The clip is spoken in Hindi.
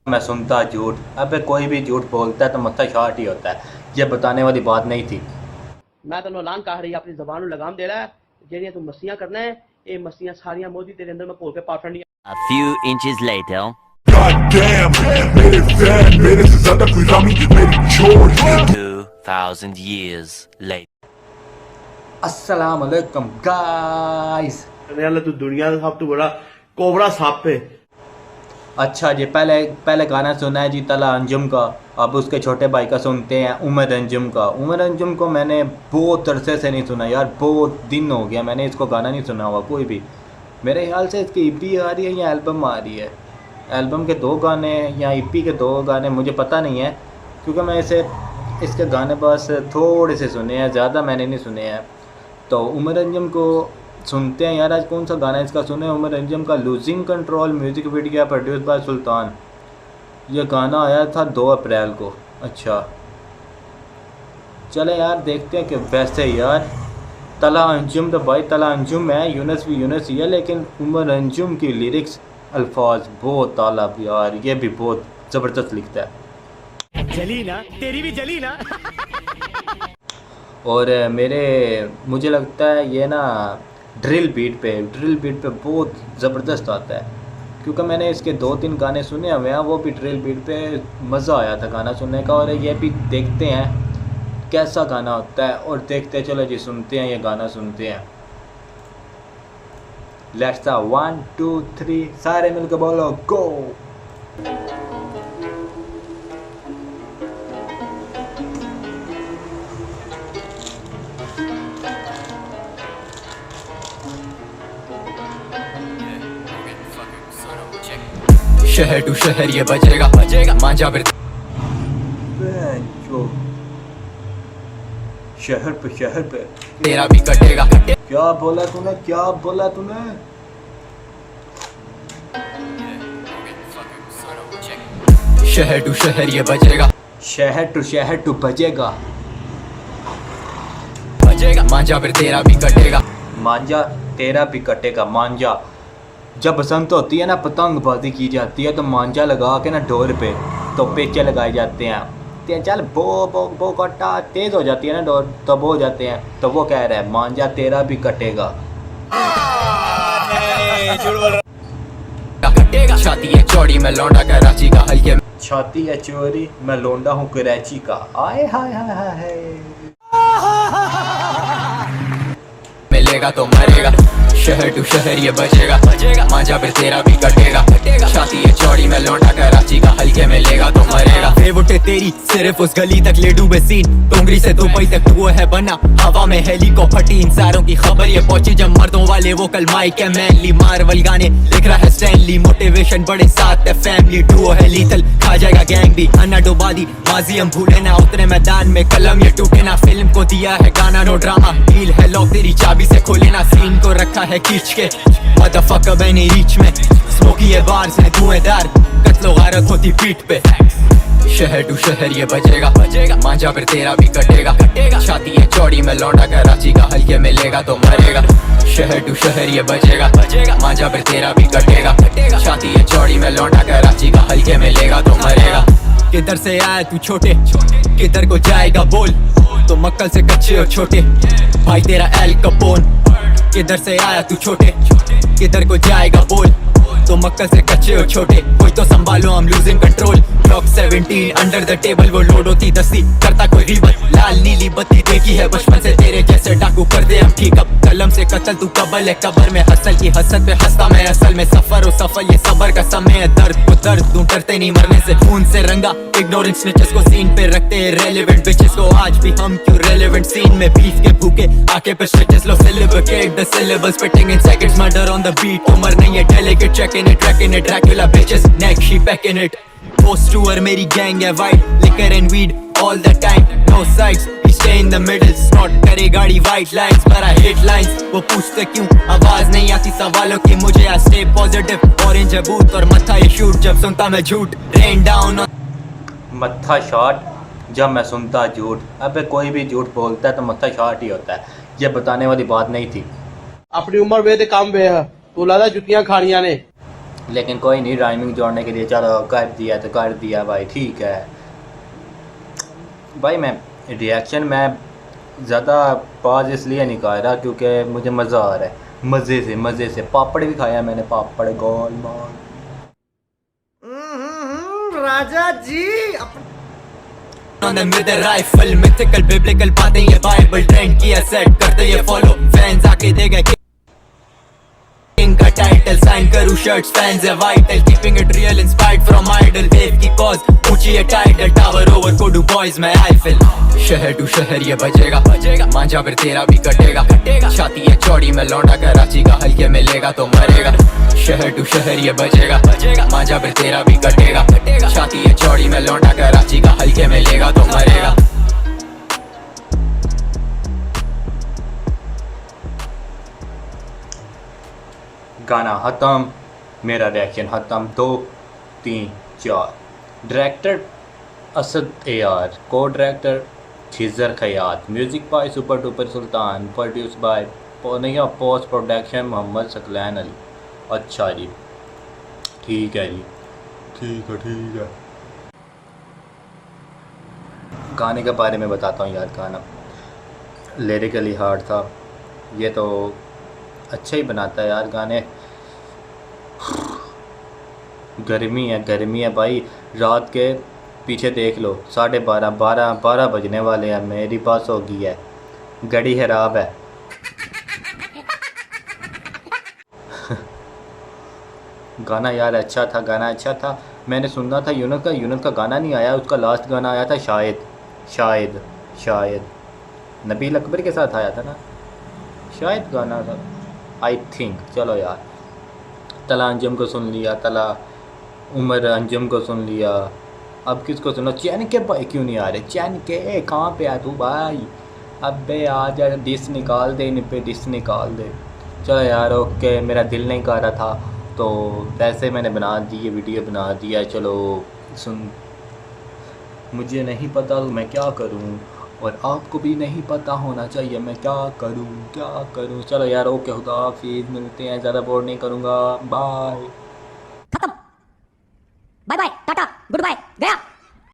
मैं सुनता झूठ। अबे कोई भी झूठ बोलता है तो मत्था शार्ट ही होता है। ये बताने वाली बात नहीं थी। मैं तेन ऐलान कर रही अपनी जबान को लगाम दे रहा है जेडियां तू मस्सियां करना है ये मस्सियां सारियां मोदी तेरे अंदर में घोल के पाफड़नी। A few inches later. Goddamn, मेरे फैन मेरे से ज्यादा गुलामी मेरी छोड़ 2,000 years later. अस्सलाम वालेकुम गाइस। तू दुनिया का सब तो बड़ा कोबरा सांप है। अच्छा जी, पहले गाना सुना है जी तला अंजुम का। अब उसके छोटे भाई का सुनते हैं उमर अंजुम का। उमर अंजुम को मैंने बहुत अरसे से नहीं सुना यार, बहुत दिन हो गया मैंने इसको गाना नहीं सुना हुआ कोई भी। मेरे ख्याल से इसकी ईपी आ रही है या एल्बम आ रही है। एल्बम के 2 गाने या ईपी के 2 गाने मुझे पता नहीं है, क्योंकि मैं इसके गाने बस थोड़े से सुने हैं, ज़्यादा मैंने नहीं सुने हैं। तो उमर अंजुम को सुनते हैं यार। आज कौन सा गाना इसका सुने? उमर अंजुम का losing control music video produce by Sultan. ये गाना आया था 2 अप्रैल को। अच्छा चले यार देखते हैं कि वैसे यार तला अंजुम तो भाई तला अंजुम है, यूनस भी यूनस ही है, लेकिन उमर अंजुम की लिरिक्स अल्फाज बहुत ताला यार, ये भी बहुत ज़बरदस्त लिखता है। जली ना तेरी भी जली ना। और मुझे लगता है ये ना ड्रिल बीट पे बहुत ज़बरदस्त आता है, क्योंकि मैंने इसके 2-3 गाने सुने हुए हैं, वो भी ड्रिल बीट पे मज़ा आया था गाना सुनने का। और ये भी देखते हैं कैसा गाना होता है और देखते चलो जी सुनते हैं, ये गाना सुनते हैं। लेट्स 1 2 3 सारे मिलकर बोलो गो। शहर टू शहर ये बजेगा मांझा फिर शहर पे तेरा भी कटेगा। क्या बोला तूने? शहर टू शहर ये बजेगा बजेगा मांझा फिर तेरा भी कटेगा। मांझा तेरा भी कटेगा। मांझा जब बसंत होती है ना, पतंगबाजी की जाती है, तो मांझा लगा के ना डोर पे तो पेचे लगाए जाते हैं। चल बो कट्टा तेज हो जाती है ना डोर, तो वो हो जाते हैं। तो वो कह रहा है मांझा तेरा भी कटेगा। छाती है चौड़ी मैं लौंडा कराची का हल्के छाती है चोरी मैं लोंडा हूँ कराची का। आए हाय हाय हाय मिलेगा तो मरेगा। शहर टू शहर ये बजेगा मांझा फिर तेरा भी कटेगा। छाती है चौड़ी मैं लौंडा कराची का हल्के में लेगा तो मरेगा। फेवटे तेरी सिर्फ उस गली तक ले डूबे सीन, टोंगरी से दुबई तक तू है बना हवा में हेलीकॉप्टर। इन सारों की खबर ये पहुंची जब मर्दों वाले वो कल माइक है मैनली मार्वल गाने लिख रहा है स्टैनली। मोटिवेशन बड़े साथ है फैमिली डुओ है लीथल खा जाएगा गैंग भी अन्ना डोबादी माजी हम भूले ना उतरे मैदान में कलम ये टूटे ना। फिल्म को दिया है गाना नो ड्रामा डील है लॉक तेरी चाबी से खोले ना। सीन को रखा है खींच के मदरफकर बनी रीच में स्मोकी ये बार से धुएंदार कत्लो गारत होती पीठ पे। शहर टू शहर ये बजेगा मांझा फिर तेरा भी कटेगा। छाती है चौड़ी मैं लौंडा कराची का हल्के में लेगा तो मरेगा। शहर टू शहर ये बजेगा मांझा फिर तेरा भी कटेगा। छाती है चौड़ी मैं लौंडा कराची का हल्के में लेगा तो मरेगा। किधर से आया तू छोटे किधर को जाएगा बोल, तो मक्कल से कच्चे और छोटे भाई तेरा एल कपोन। किधर से आया तू छोटे किधर को जाएगा बोल, तो मक्कल से कच्चे और छोटे कोई तो संभालो हम losing control. Block 17 under the table वो लोड होती दस्ती करता कोई रिबत। लाल नीली बत्ती देखी है बचपन से तेरे जैसे डाकू कर दे हम ठीक अब। कलम से कत्ल तू कबल है कबर में हसल की हसद पे हंसता मैं असल में सफर और सफल ये सबर का समय है। दर्द को दर्द तू डरते नहीं मरने से खून से रंगा इग्नोरिंग स्निचेस को सीन पे रखते हैं रेलेवेंट बिचेस को। आज भी हम क्यों रेलेवेंट सीन में बीफ के भूखे आके पे स्ट्रेचेस लो सिलिबकेट the syllabus fitting in seconds murder on the beat. Umar नहीं है delicate checking it tracking it Dracula bitches neck she packing it post tour मेरी gang है white liquor and weed all the time no sides we stay in the middle snort करे गाड़ी white lines पर I hate lines। वो पूछते क्यों आवाज नहीं आती सवालों की मुझे I stay positive orange है बूथ और मत्था ये shoot जब सुनता मैं झूठ rain down on मत्था शॉट जब मैं सुनता झूठ। अबे कोई भी झूठ बोलता है तो मत्था शॉट ही होता है। ये बताने वाली बात नहीं थी। अपनी उम्र वे ते काम वे तू लादा जुतियां खानियां ने। लेकिन कोई नहीं, राइमिंग जोड़ने के लिए चलो कर दिया तो कर दिया भाई, ठीक है भाई। मैं रिएक्शन में ज़्यादा पॉज इसलिए नहीं कर रहा क्योंकि मुझे मज़ा आ रहा है, मज़े से पापड़ भी खाया मैंने, पापड़ गोल मोल। राजा जी On the middle rifle, mythical, biblical बातें ये बाइबल ट्रेंड किया सेट करते ये फॉलो फैंस आके दे गए किंग का टाइटल साइन करूँ शर्ट्स फैंस है vital keeping it real inspired from idol wave की कॉज ऊंची है टाइटल टावर ओवर को डू बॉयज में आईफिल शहर टू शहर ये बजेगा मांझा फिर तेरा भी कटेगा छाती है चौड़ी में लौंडा कराची का हल्के में लेगा तो मरेगा शहर टू शहर ये बजेगा मांझा फिर तेरा भी कटेगा छाती है चौड़ी में लौंडा कराची का हल्के में लेगा तो मरेगा। गाना ख़त्म, मेरा रिएक्शन ख़त्म। 2 3 4। Director Asad AR, co director Khizar Khayat, music by super duper Sultan, produce by Ponia, post production Mohammad Saqlain Ali. अच्छा जी, ठीक है जी, ठीक है। गाने के बारे में बताता हूँ यार, गाना लिरिकली हार्ड था, ये तो अच्छा ही बनाता है यार गाने। गर्मी है भाई, रात के पीछे देख लो, 12:30 बजने वाले हैं, मेरी बस हो गई है, घड़ी खराब है। गाना यार अच्छा था, मैंने सुनना था यूनिट का गाना नहीं आया, उसका लास्ट गाना आया था शायद नबील अकबर के साथ आया था ना, शायद गाना था आई थिंक। चलो यार, तला अंजुम को सुन लिया, तला उमर अंजुम को सुन लिया, अब किसको सुनो? चैन के भाई क्यों नहीं आ रहे? चैन के कहाँ पे आ तू भाई? अबे आ जा, डिस निकाल दे, इन पे डिस निकाल दे। चलो यार ओके, मेरा दिल नहीं कर रहा था तो वैसे मैंने बना दी, ये वीडियो बना दिया। चलो सुन, मुझे नहीं पता मैं क्या करूं, और आपको भी नहीं पता होना चाहिए मैं क्या करूं। चलो यार ओके, खुदा हाफिज़, मिलते हैं, ज़्यादा बोर नहीं करूँगा, बाय। खत्म, bye bye, tata, good bye, गया।